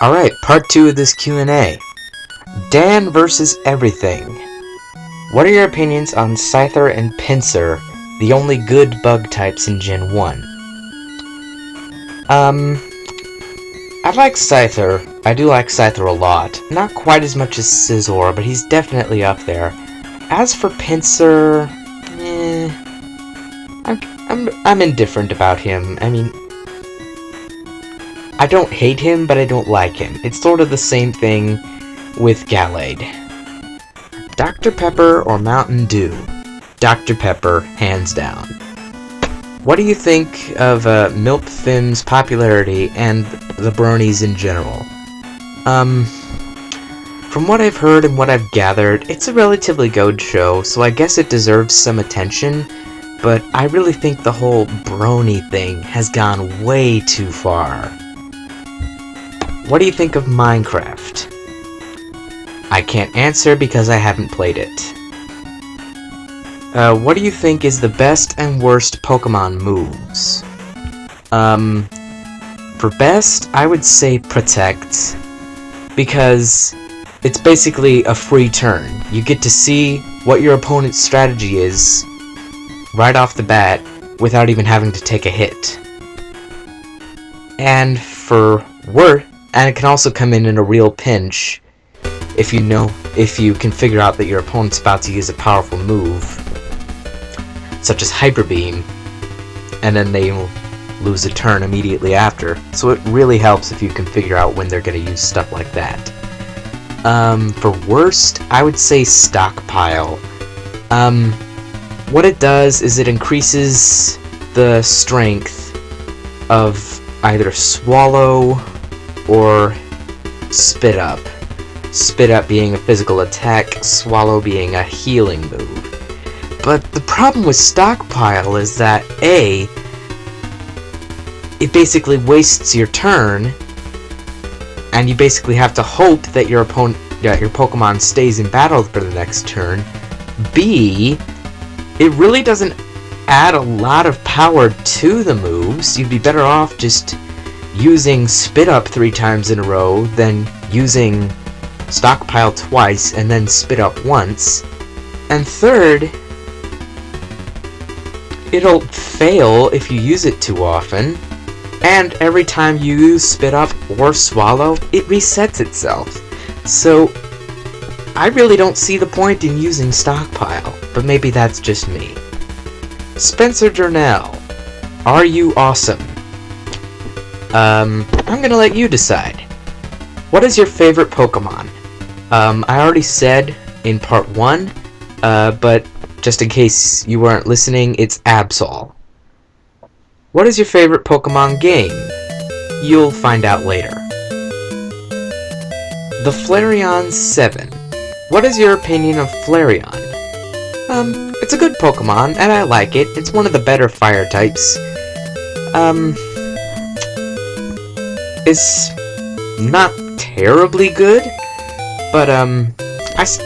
Alright, part 2 of this Q&A. Dan versus everything. What are your opinions on Scyther and Pinsir, the only good bug types in Gen 1? I like Scyther. I do like Scyther a lot. Not quite as much as Scizor, but he's definitely up there. As for Pinsir, I'm indifferent about him. I mean, I don't hate him, but I don't like him. It's sort of the same thing with Gallade. Dr. Pepper or Mountain Dew? Dr. Pepper, hands down. What do you think of Milpfim's popularity and the bronies in general? From what I've heard and what I've gathered, it's a relatively good show, so I guess it deserves some attention, but I really think the whole brony thing has gone way too far. What do you think of Minecraft? I can't answer because I haven't played it. What do you think is the best and worst Pokemon moves? For best, I would say Protect, because it's basically a free turn. You get to see what your opponent's strategy is right off the bat without even having to take a hit. And for worst, and it can also come in a real pinch if you can figure out that your opponent's about to use a powerful move, such as Hyper Beam, and then they will lose a turn immediately after. So it really helps if you can figure out when they're going to use stuff like that. For worst, I would say Stockpile. What it does is it increases the strength of either Swallow or Spit Up. Spit Up being a physical attack, Swallow being a healing move. But the problem with Stockpile is that A, it basically wastes your turn, and you basically have to hope that your Pokemon stays in battle for the next turn. B, it really doesn't add a lot of power to the moves. You'd be better off just using Spit Up 3 times in a row than using Stockpile twice and then Spit Up once. And third, it'll fail if you use it too often, and every time you use Spit Up or Swallow, it resets itself. So I really don't see the point in using Stockpile, but maybe that's just me. Spencer Durnell, are you awesome? I'm gonna let you decide. What is your favorite Pokemon? I already said in part 1, but just in case you weren't listening, it's Absol. What is your favorite Pokemon game? You'll find out later. The Flareon 7. What is your opinion of Flareon? It's a good Pokemon, and I like it. It's one of the better fire types. It's not terribly good, but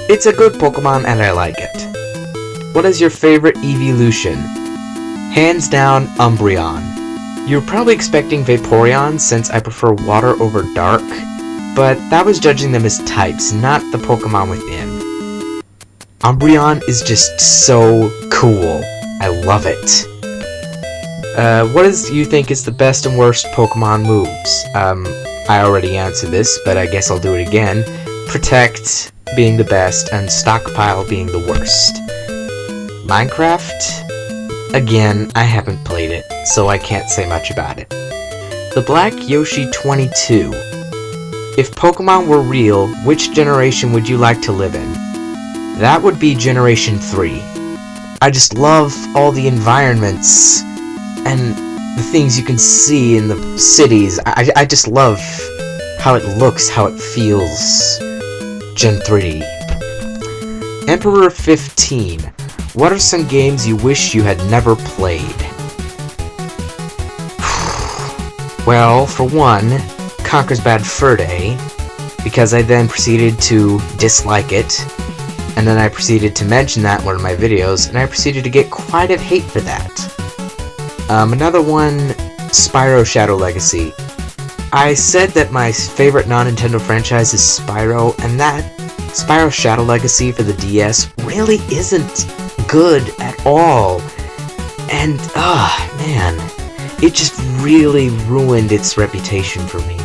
it's a good Pokemon and I like it. What is your favorite evolution? Hands down, Umbreon. You're probably expecting Vaporeon since I prefer water over dark, but that was judging them as types, not the Pokemon within. Umbreon is just so cool. I love it. What do you think is the best and worst Pokemon moves? I already answered this, but I guess I'll do it again. Protect being the best, and Stockpile being the worst. Minecraft? Again, I haven't played it, so I can't say much about it. The Black Yoshi 22. If Pokemon were real, which generation would you like to live in? That would be Generation 3. I just love all the environments and the things you can see in the cities. I just love how it looks, how it feels. Gen 3. Emperor 15. What are some games you wish you had never played? Well, for one, Conker's Bad Fur Day, because I then proceeded to dislike it, and then I proceeded to mention that in one of my videos, and I proceeded to get quite a hate for that. Another one, Spyro Shadow Legacy. I said that my favorite non-Nintendo franchise is Spyro, and that Spyro Shadow Legacy for the DS really isn't good at all. And, man, it just really ruined its reputation for me.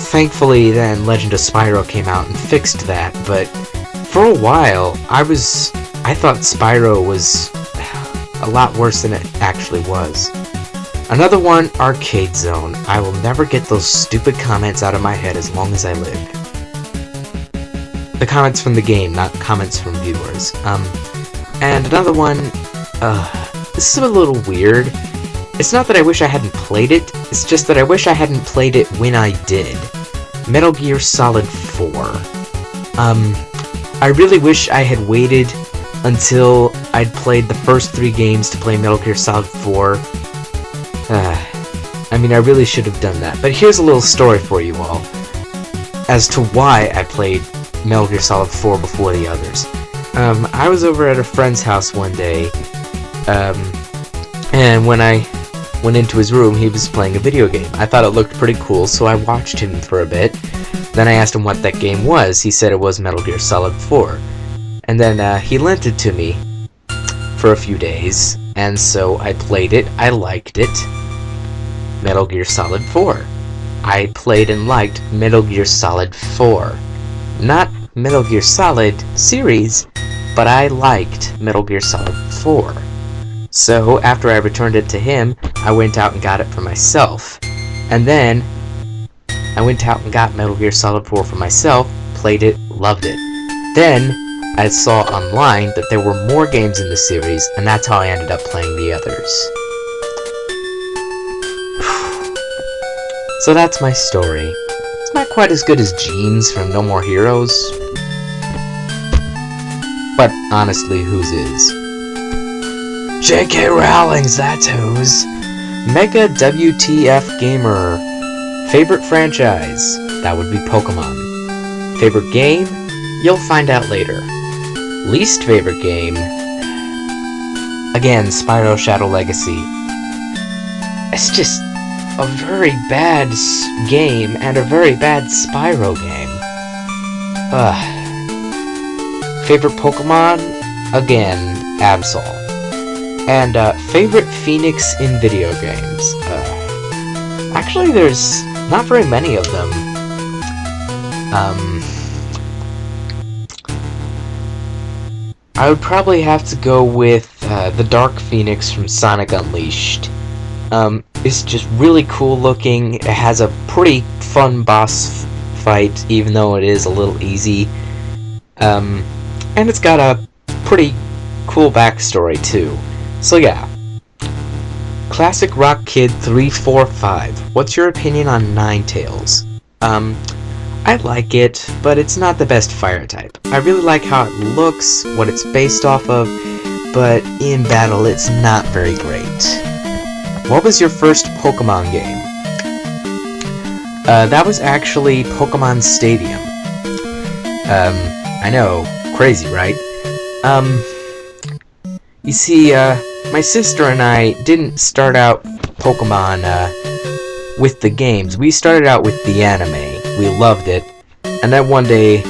Thankfully, then, Legend of Spyro came out and fixed that, but for a while, I thought Spyro was a lot worse than it actually was. Another one, Arcade Zone. I will never get those stupid comments out of my head as long as I live. The comments from the game, not comments from viewers. And another one, this is a little weird. It's not that I wish I hadn't played it, it's just that I wish I hadn't played it when I did. Metal Gear Solid 4. I really wish I had waited until I'd played the first 3 games to play Metal Gear Solid 4. I mean, I really should have done that. But here's a little story for you all as to why I played Metal Gear Solid 4 before the others. I was over at a friend's house one day, and when I went into his room, he was playing a video game. I thought it looked pretty cool, so I watched him for a bit. Then I asked him what that game was. He said it was Metal Gear Solid 4. And then he lent it to me for a few days, and so I played it. I liked it. Metal Gear Solid 4. I played and liked Metal Gear Solid 4. Not Metal Gear Solid series, but I liked Metal Gear Solid 4. So, after I returned it to him, I went out and got it for myself. And then, I went out and got Metal Gear Solid 4 for myself, played it, loved it. Then, I saw online that there were more games in the series, and that's how I ended up playing the others. So that's my story. It's not quite as good as Gene's from No More Heroes, but honestly, whose is? J.K. Rowling's, that's whose. MegaWTFgamer. Favorite franchise? That would be Pokemon. Favorite game? You'll find out later. Least favorite game? Again, Spyro Shadow Legacy. It's just a very bad game and a very bad Spyro game. Favorite Pokemon? Again, Absol. And favorite Phoenix in video games? Actually, there's not very many of them. I would probably have to go with the Dark Phoenix from Sonic Unleashed. It's just really cool looking. It has a pretty fun boss fight, even though it is a little easy. And it's got a pretty cool backstory too. So yeah. Classic Rock Kid 345. What's your opinion on Ninetales? I like it, but it's not the best fire type. I really like how it looks, what it's based off of, but in battle it's not very great. What was your first Pokemon game? That was actually Pokemon Stadium. I know, crazy, right? You see, my sister and I didn't start out Pokemon, with the games. We started out with the anime. We loved it. And then one day,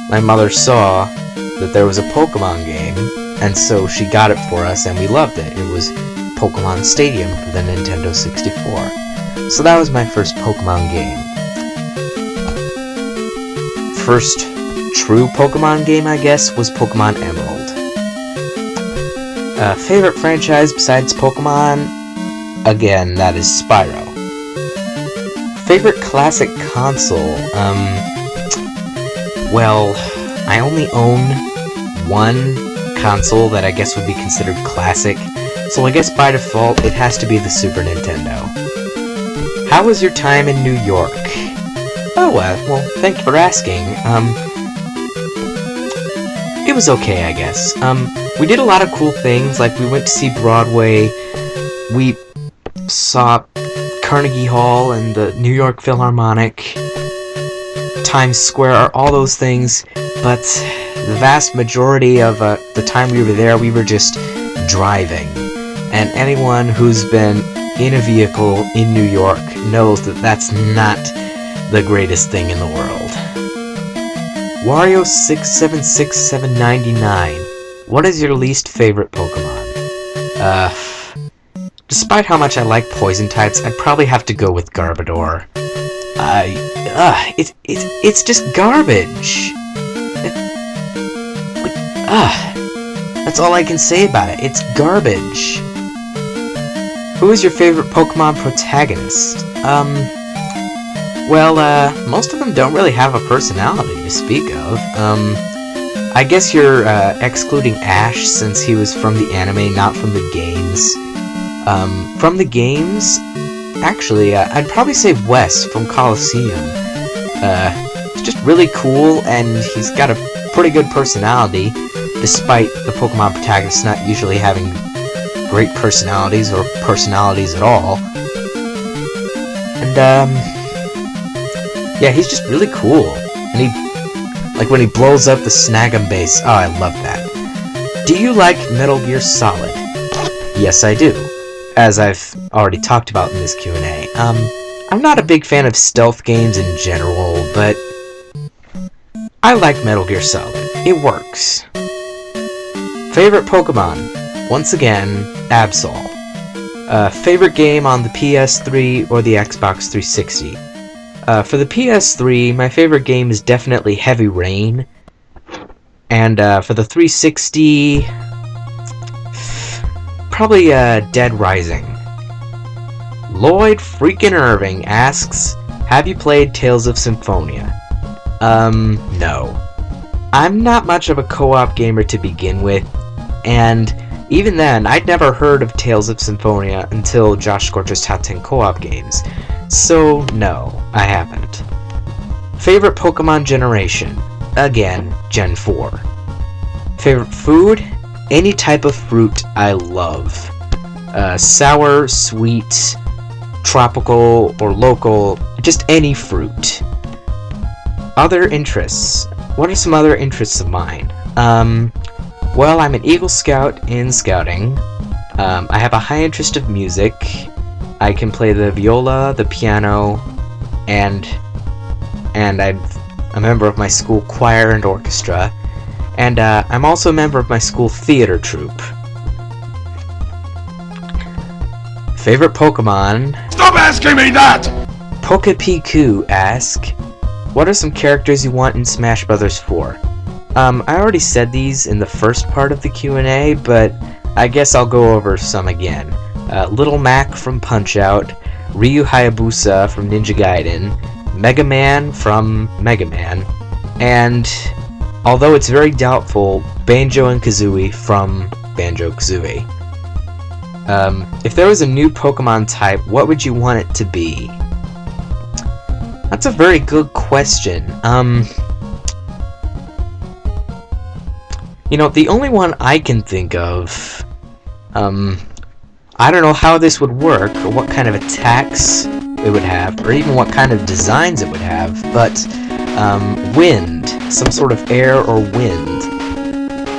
my mother saw that there was a Pokemon game, and so she got it for us, and we loved it. It was Pokemon Stadium for the Nintendo 64. So that was my first Pokemon game. First true Pokemon game, I guess, was Pokemon Emerald. Favorite franchise besides Pokemon? Again, that is Spyro. Favorite classic console? Well, I only own one console that I guess would be considered classic, so I guess by default it has to be the Super Nintendo. How was your time in New York? Oh, well, thank you for asking. It was okay, I guess. We did a lot of cool things, like we went to see Broadway, we saw Carnegie Hall and the New York Philharmonic, Times Square, all those things, but the vast majority of the time we were there, we were just driving. And anyone who's been in a vehicle in New York knows that that's not the greatest thing in the world. Wario676799. What is your least favorite Pokemon? Despite how much I like poison types, I'd probably have to go with Garbodor. It's just garbage. That's all I can say about it. It's garbage. Who is your favorite Pokemon protagonist? Well, most of them don't really have a personality to speak of. I guess you're excluding Ash since he was from the anime, not from the games. From the games, actually, I'd probably say Wes from Colosseum. He's just really cool, and he's got a pretty good personality, despite the Pokemon protagonists not usually having great personalities or personalities at all. And, yeah, he's just really cool. And like when he blows up the Snag'em base, oh, I love that. Do you like Metal Gear Solid? Yes, I do. As I've already talked about in this Q&A. I'm not a big fan of stealth games in general, but I like Metal Gear Solid. It works. Favorite Pokemon? Once again, Absol. Favorite game on the PS3 or the Xbox 360? For the PS3, my favorite game is definitely Heavy Rain. And for the 360, probably Dead Rising. LloydFreakingIrving asks, have you played Tales of Symphonia? No. I'm not much of a co-op gamer to begin with, and even then, I'd never heard of Tales of Symphonia until Josh Scorcher's Top 10 co-op games. So, no, I haven't. Favorite Pokemon generation? Again, Gen 4. Favorite food? Any type of fruit I love. Sour, sweet, tropical, or local, just any fruit. Other interests. What are some other interests of mine? Well, I'm an Eagle Scout in Scouting. I have a high interest of music. I can play the viola, the piano, and I'm a member of my school choir and orchestra. And I'm also a member of my school theater troupe. Favorite Pokemon? Stop asking me that! Pokepikoo asks, what are some characters you want in Smash Bros. 4? I already said these in the first part of the Q&A, but I guess I'll go over some again. Little Mac from Punch-Out, Ryu Hayabusa from Ninja Gaiden, Mega Man from Mega Man, and, although it's very doubtful, Banjo and Kazooie from Banjo-Kazooie. If there was a new Pokemon type, what would you want it to be? That's a very good question. You know, the only one I can think of, I don't know how this would work, or what kind of attacks it would have, or even what kind of designs it would have, but, wind. Some sort of air or wind.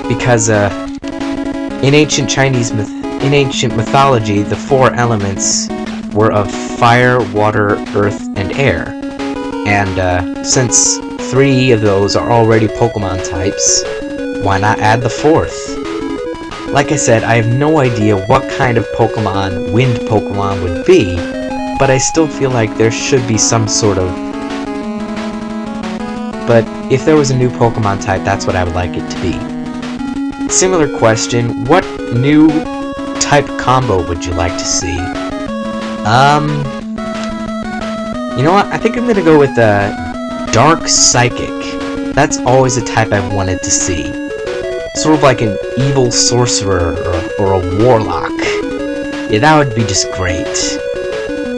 Because, in ancient mythology, the four elements were of fire, water, earth, and air. And, since 3 of those are already Pokemon types, why not add the 4th? Like I said, I have no idea what kind of Pokemon wind Pokemon would be, but I still feel like there should be some sort of... But if there was a new Pokemon type, that's what I would like it to be. Similar question, what new type combo would you like to see? You know what? I think I'm gonna go with Dark Psychic. That's always a type I've wanted to see. Sort of like an evil sorcerer or a warlock. Yeah, that would be just great.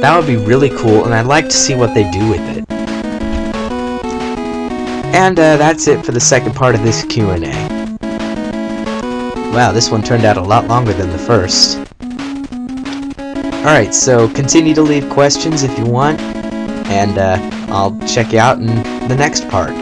That would be really cool, and I'd like to see what they do with it. And that's it for the second part of this Q&A. Wow, this one turned out a lot longer than the first. Alright, so continue to leave questions if you want, and I'll check you out in the next part.